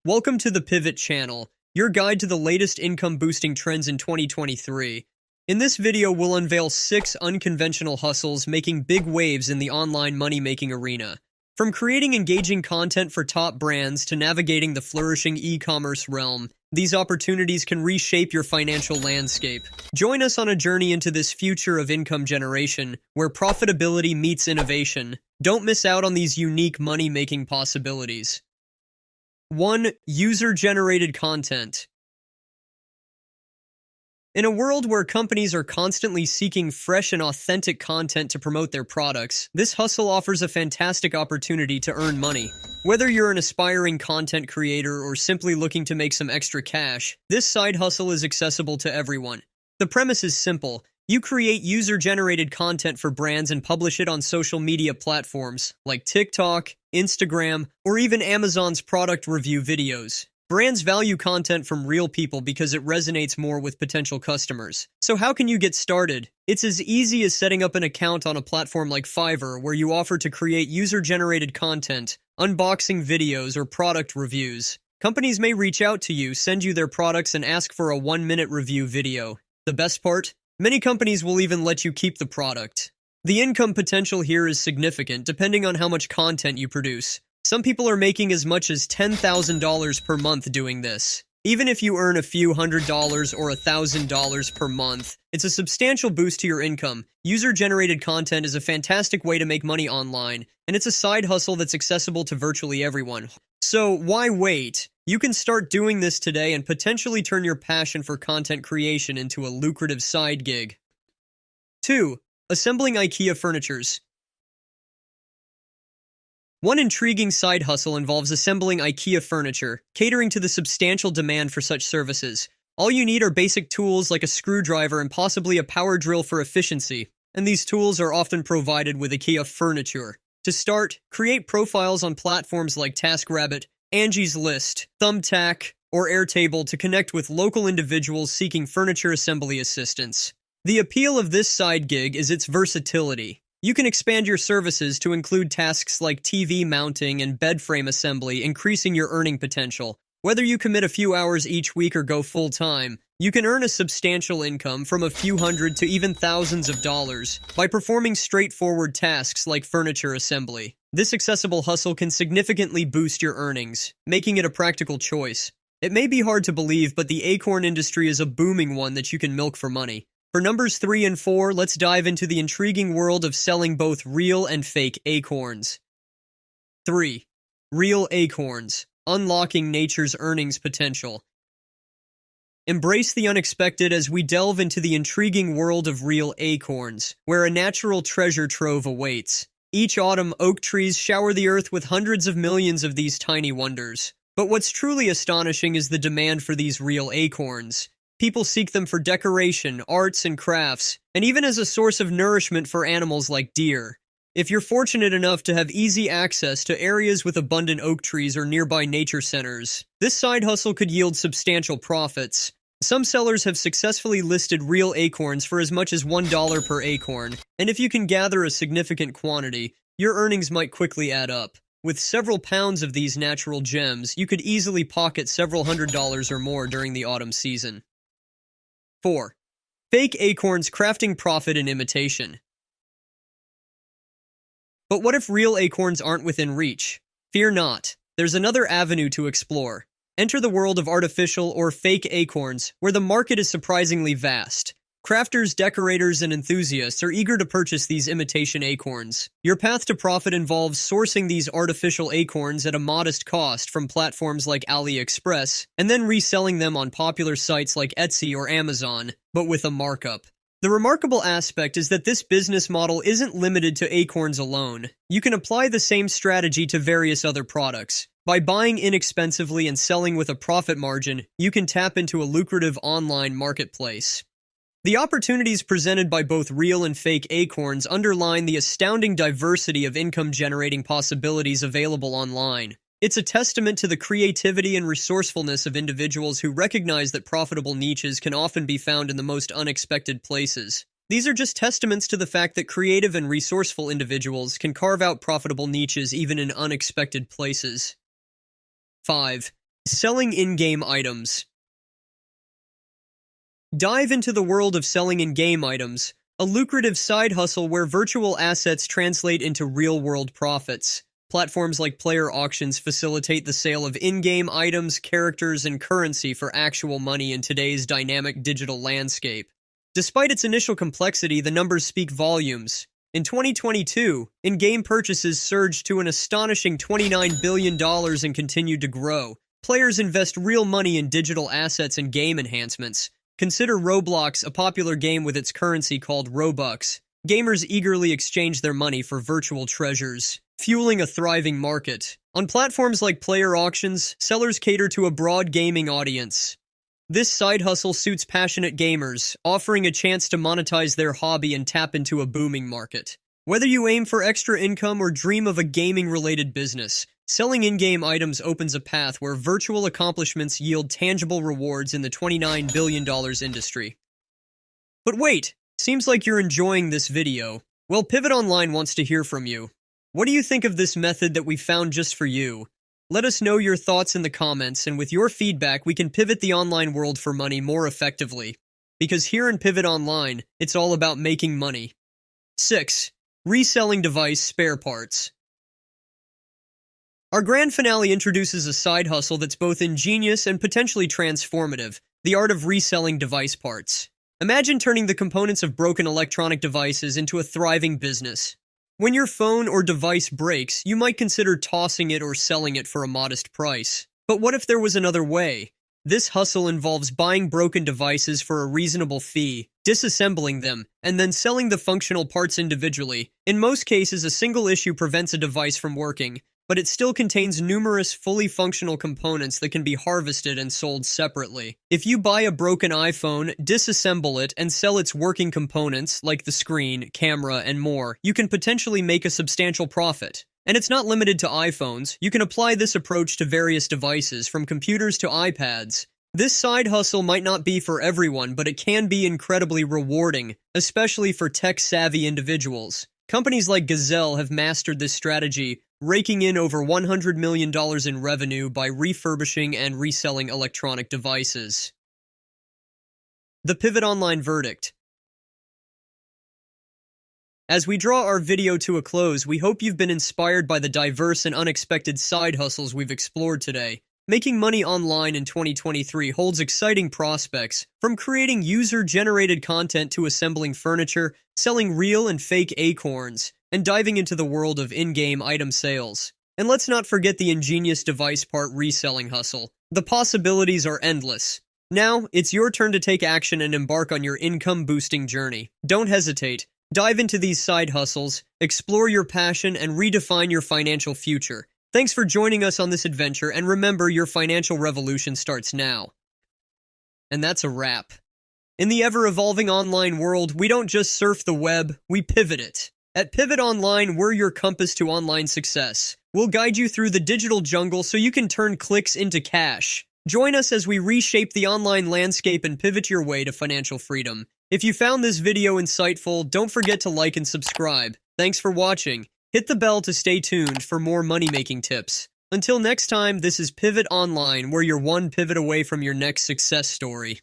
Welcome to the Pivot channel, your guide to the latest income-boosting trends in 2023. In this video, we'll unveil 6 unconventional hustles making big waves in the online money-making arena. From creating engaging content for top brands to navigating the flourishing e-commerce realm, these opportunities can reshape your financial landscape. Join us on a journey into this future of income generation, where profitability meets innovation. Don't miss out on these unique money-making possibilities. 1. User-generated content. In a world where companies are constantly seeking fresh and authentic content to promote their products, this hustle offers a fantastic opportunity to earn money. Whether you're an aspiring content creator or simply looking to make some extra cash, this side hustle is accessible to everyone. The premise is simple. You create user-generated content for brands and publish it on social media platforms like TikTok, Instagram, or even Amazon's product review videos. Brands value content from real people because it resonates more with potential customers. So how can you get started? It's as easy as setting up an account on a platform like Fiverr, where you offer to create user-generated content, unboxing videos, or product reviews. Companies may reach out to you, send you their products, and ask for a 1-minute review video. The best part? Many companies will even let you keep the product. The income potential here is significant, depending on how much content you produce. Some people are making as much as $10,000 per month doing this. Even if you earn a few $100 or $1,000 per month, it's a substantial boost to your income. User-generated content is a fantastic way to make money online, and it's a side hustle that's accessible to virtually everyone. So why wait? You can start doing this today and potentially turn your passion for content creation into a lucrative side gig. 2. Assembling Ikea furnitures. One intriguing side hustle involves assembling Ikea furniture, catering to the substantial demand for such services. All you need are basic tools like a screwdriver and possibly a power drill for efficiency, and these tools are often provided with Ikea furniture. To start, create profiles on platforms like TaskRabbit, Angie's List, Thumbtack, or Airtable to connect with local individuals seeking furniture assembly assistance. The appeal of this side gig is its versatility. You can expand your services to include tasks like TV mounting and bed frame assembly, increasing your earning potential. Whether you commit a few hours each week or go full-time, you can earn a substantial income from a few hundred to even thousands of dollars by performing straightforward tasks like furniture assembly. This accessible hustle can significantly boost your earnings, making it a practical choice. It may be hard to believe, but the acorn industry is a booming one that you can milk for money. For numbers 3 and 4, let's dive into the intriguing world of selling both real and fake acorns. 3. Real acorns. Unlocking nature's earnings potential. Embrace the unexpected as we delve into the intriguing world of real acorns, where a natural treasure trove awaits. Each autumn, oak trees shower the earth with hundreds of millions of these tiny wonders. But what's truly astonishing is the demand for these real acorns. People seek them for decoration, arts, and crafts, and even as a source of nourishment for animals like deer. If you're fortunate enough to have easy access to areas with abundant oak trees or nearby nature centers, this side hustle could yield substantial profits. Some sellers have successfully listed real acorns for as much as $1 per acorn, and if you can gather a significant quantity, your earnings might quickly add up. With several pounds of these natural gems, you could easily pocket several $100s or more during the autumn season. 4. Fake acorns crafting profit and imitation. But what if real acorns aren't within reach? Fear not. There's another avenue to explore. Enter the world of artificial or fake acorns, where the market is surprisingly vast. Crafters, decorators, and enthusiasts are eager to purchase these imitation acorns. Your path to profit involves sourcing these artificial acorns at a modest cost from platforms like AliExpress, and then reselling them on popular sites like Etsy or Amazon, but with a markup. The remarkable aspect is that this business model isn't limited to acorns alone. You can apply the same strategy to various other products. By buying inexpensively and selling with a profit margin, you can tap into a lucrative online marketplace. The opportunities presented by both real and fake acorns underline the astounding diversity of income-generating possibilities available online. It's a testament to the creativity and resourcefulness of individuals who recognize that profitable niches can often be found in the most unexpected places. These are just testaments to the fact that creative and resourceful individuals can carve out profitable niches even in unexpected places. 5. Selling in-game items. Dive into the world of selling in-game items, a lucrative side hustle where virtual assets translate into real-world profits. Platforms like player auctions facilitate the sale of in-game items, characters, and currency for actual money in today's dynamic digital landscape. Despite its initial complexity, the numbers speak volumes. In 2022, in-game purchases surged to an astonishing $29 billion and continued to grow. Players invest real money in digital assets and game enhancements. Consider Roblox, a popular game with its currency called Robux. Gamers eagerly exchange their money for virtual treasures, fueling a thriving market. On platforms like player auctions, sellers cater to a broad gaming audience. This side hustle suits passionate gamers, offering a chance to monetize their hobby and tap into a booming market. Whether you aim for extra income or dream of a gaming-related business, selling in-game items opens a path where virtual accomplishments yield tangible rewards in the $29 billion industry. But wait, seems like you're enjoying this video. Well, Pivot Online wants to hear from you. What do you think of this method that we found just for you? Let us know your thoughts in the comments, and with your feedback, we can pivot the online world for money more effectively. Because here in Pivot Online, it's all about making money. 6. Reselling device spare parts. Our grand finale introduces a side hustle that's both ingenious and potentially transformative, the art of reselling device parts. Imagine turning the components of broken electronic devices into a thriving business. When your phone or device breaks, you might consider tossing it or selling it for a modest price. But what if there was another way? This hustle involves buying broken devices for a reasonable fee, disassembling them, and then selling the functional parts individually. In most cases, a single issue prevents a device from working, but it still contains numerous fully functional components that can be harvested and sold separately. If you buy a broken iPhone, disassemble it, and sell its working components, like the screen, camera, and more, you can potentially make a substantial profit. And it's not limited to iPhones. You can apply this approach to various devices, from computers to iPads. This side hustle might not be for everyone, but it can be incredibly rewarding, especially for tech-savvy individuals. Companies like Gazelle have mastered this strategy, raking in over $100 million in revenue by refurbishing and reselling electronic devices. The Pivot Online verdict. As we draw our video to a close, we hope you've been inspired by the diverse and unexpected side hustles we've explored today. Making money online in 2023 holds exciting prospects, from creating user-generated content to assembling furniture, selling real and fake Acorns, and diving into the world of in-game item sales. And let's not forget the ingenious device part reselling hustle. The possibilities are endless. Now, it's your turn to take action and embark on your income-boosting journey. Don't hesitate. Dive into these side hustles, explore your passion, and redefine your financial future. Thanks for joining us on this adventure, and remember, your financial revolution starts now. And that's a wrap. In the ever-evolving online world, we don't just surf the web, we pivot it. At Pivot Online, we're your compass to online success. We'll guide you through the digital jungle so you can turn clicks into cash. Join us as we reshape the online landscape and pivot your way to financial freedom. If you found this video insightful, don't forget to like and subscribe. Thanks for watching. Hit the bell to stay tuned for more money-making tips. Until next time, this is Pivot Online, where you're one pivot away from your next success story.